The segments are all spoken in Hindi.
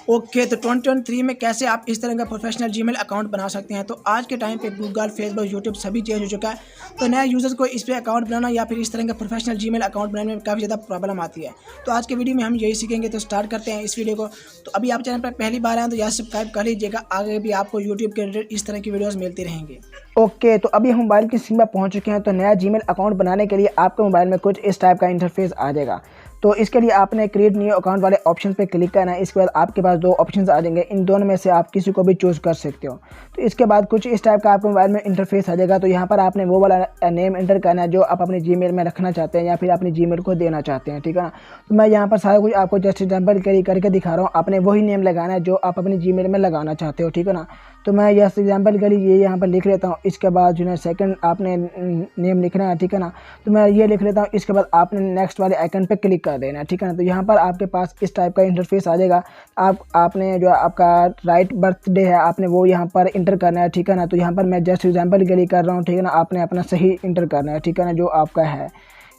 ओके, तो 2023 में कैसे आप इस तरह का प्रोफेशनल जीमेल अकाउंट बना सकते हैं। तो आज के टाइम पे गूगल, फेसबुक, यूट्यूब सभी चेंज हो चुका है। तो नए यूज़र्स को इस पे अकाउंट बनाना या फिर इस तरह का प्रोफेशनल जीमेल अकाउंट बनाने में काफ़ी ज़्यादा प्रॉब्लम आती है। तो आज के वीडियो में हम यही सीखेंगे, तो स्टार्ट करते हैं इस वीडियो को। तो अभी आप चैनल पर पहली बार आए तो यहाँ सब्सक्राइब कर लीजिएगा, आगे भी आपको यूट्यूब के रिलेटेड इस तरह की वीडियोज़ मिलती रहेंगी। ओके, तो अभी हम मोबाइल की स्क्रीन पर पहुँच चुके हैं। तो नया जीमेल अकाउंट बनाने के लिए आपके मोबाइल में कुछ इस टाइप का इंटरफेस आ जाएगा। तो इसके लिए आपने क्रिएट न्यू अकाउंट वाले ऑप्शन पे क्लिक करना है। इसके बाद आपके पास दो ऑप्शंस आ जाएंगे, इन दोनों में से आप किसी को भी चूज़ कर सकते हो। तो इसके बाद कुछ इस टाइप का आपके मोबाइल में इंटरफेस आ जाएगा। तो यहाँ पर आपने वो वाला नेम एंटर करना है जो आप अपने जीमेल में रखना चाहते हैं या फिर अपने जीमेल को देना चाहते हैं, ठीक है ना। तो मैं यहाँ पर सारा कुछ आपको जस्ट एग्जाम्पल करके दिखा रहा हूँ। आपने वही नेम लगाना है जो आप अपने जीमेल में लगाना चाहते हो, ठीक है ना। तो मैं यस एग्जाम्पल के लिए ये यहाँ पर लिख लेता हूँ। इसके बाद जो है सेकंड आपने नेम लिखना है, ठीक है ना। तो मैं ये लिख लेता हूँ। इसके बाद आपने नेक्स्ट वाले आइकन पे क्लिक कर देना है, ठीक है ना। तो यहाँ पर आपके पास इस टाइप का इंटरफेस आ जाएगा। आपने जो आपका राइट बर्थडे है आपने वो यहाँ पर इंटर करना है, ठीक है ना। तो यहाँ पर मैं जस्ट एग्जाम्पल के लिए कर रहा हूँ, ठीक है ना। आपने अपना सही इंटर करना है, ठीक है ना, जो आपका है।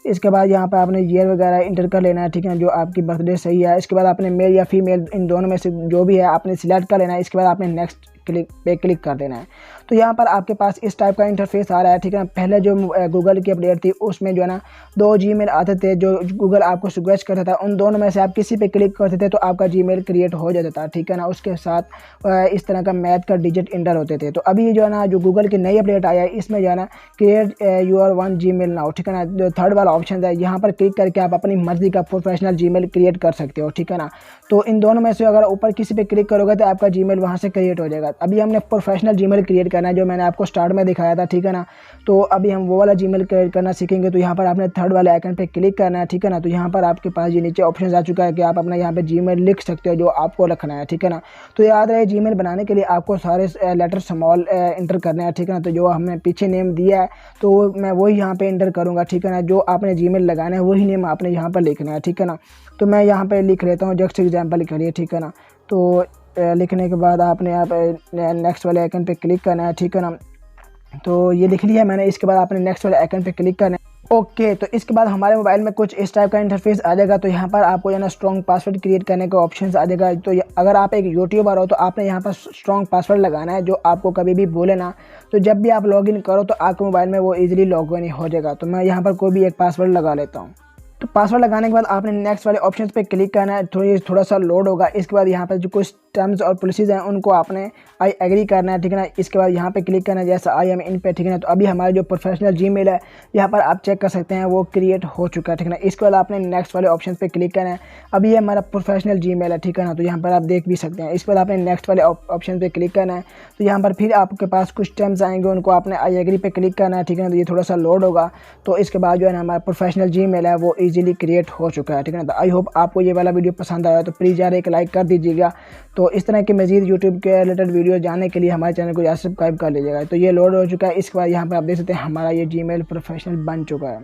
इसके बाद यहाँ पर आपने ईयर वगैरह इंटर कर लेना है, ठीक है, जो आपकी बर्थडे सही है। इसके बाद आपने मेल या फीमेल इन दोनों में से जो भी है आपने सिलेक्ट कर लेना है। इसके बाद आपने नेक्स्ट क्लिक कर देना है। तो यहाँ पर आपके पास इस टाइप का इंटरफेस आ रहा है, ठीक है। पहले जो गूगल की अपडेट थी उसमें जो है ना 2 जीमेल आते थे जो गूगल आपको सजेस्ट करता था। उन दोनों में से आप किसी पे क्लिक करते थे तो आपका जीमेल क्रिएट हो जाता था, ठीक है ना। उसके साथ इस तरह का मैथ का डिजिट इंटर होते थे। तो अभी जो है ना जो गूगल की नई अपडेट आया है इसमें जो है ना create your one Gmail now, ठीक है ना। जो थर्ड वाला ऑप्शन है यहाँ पर क्लिक करके आप अपनी मर्जी का प्रोफेशनल जीमेल क्रिएट कर सकते हो, ठीक है ना। तो इन दोनों में से अगर ऊपर किसी पे क्लिक करोगे तो आपका जीमेल वहाँ से क्रिएट हो जाएगा। अभी हमने प्रोफेशनल जीमेल क्रिएट करना है जो मैंने आपको स्टार्ट में दिखाया था, ठीक है ना। तो अभी हम वो वाला जीमेल क्रिएट करना सीखेंगे। तो यहाँ पर आपने थर्ड वाले आइकन पे क्लिक करना है, ठीक है ना। तो यहाँ पर आपके पास ये नीचे ऑप्शन आ चुका है कि आप अपना यहाँ पे जीमेल लिख सकते हो जो आपको रखना है, ठीक है ना। तो याद रहे जीमेल बनाने के लिए आपको सारे लेटर स्मॉल इंटर करने हैं, ठीक है ना। तो जो हमने पीछे नेम दिया है तो मैं वही यहाँ पे इंटर करूँगा, ठीक है ना। जो आपने जीमेल लगाना है वही नेम आपने यहाँ पर लिखना है, ठीक है ना। तो मैं यहाँ पे लिख लेता हूँ जस्ट एग्जाम्पल के लिए, ठीक है ना। तो लिखने के बाद आपने यहाँ पे नेक्स्ट वाले आइकन पे क्लिक करना है, ठीक है ना। तो ये लिख लिया मैंने। इसके बाद आपने नेक्स्ट वाले आइकन पे क्लिक करना है। ओके, तो इसके बाद हमारे मोबाइल में कुछ इस टाइप का इंटरफेस आ जाएगा। तो यहाँ पर आपको जो है ना स्ट्रॉन्ग पासवर्ड क्रिएट करने का ऑप्शन आ जाएगा। तो अगर आप एक यूट्यूबर हो तो आपने यहाँ पर स्ट्रॉन्ग पासवर्ड लगाना है जो आपको कभी भी भूले ना। तो जब भी आप लॉगिन करो तो आपके मोबाइल में वो ईजिली लॉगिन हो जाएगा। तो मैं यहाँ पर कोई भी एक पासवर्ड लगा लेता हूँ। तो पासवर्ड लगाने के बाद आपने नेक्स्ट वाले ऑप्शन पे क्लिक करना है। थोड़ा सा लोड होगा। इसके बाद यहाँ पर जो कुछ टर्म्स और पॉलिसीज हैं उनको आपने आई एग्री करना है, ठीक है ना। इसके बाद यहाँ पे क्लिक करना है जैसा आई एम इन पे, ठीक है ना। तो अभी हमारे जो प्रोफेशनल जीमेल है यहाँ पर आप चेक कर सकते हैं वो क्रिएट हो चुका है, ठीक है ना। इसके बाद आपने नेक्स्ट वाले ऑप्शन पे क्लिक करना है। अभी ये हमारा प्रोफेशनल जीमेल है, ठीक है ना। तो यहाँ पर आप देख भी सकते हैं। इसके बाद आपने नेक्स्ट वाले ऑप्शन पे क्लिक करना है। तो यहाँ पर फिर आपके पास कुछ टर्म्स आएंगे, उनको आपने आई एग्री पे क्लिक करना है, ठीक है ना। तो ये थोड़ा सा लोड होगा। तो इसके बाद जो है ना हमारा प्रोफेशनल जीमेल है वो ईजिली क्रिएट हो चुका है, ठीक है ना। तो आई होप आपको ये वाला वीडियो पसंद आया तो प्लीज़ यार एक लाइक कर दीजिएगा। तो इस तरह के मजीद यूट्यूब के रिलेटेड वीडियो जानने के लिए हमारे चैनल को यार सब्सक्राइब कर लीजिएगा। तो ये लोड हो चुका है। इसके बाद यहाँ पर आप देख सकते हैं हमारा ये जीमेल प्रोफेशनल बन चुका है।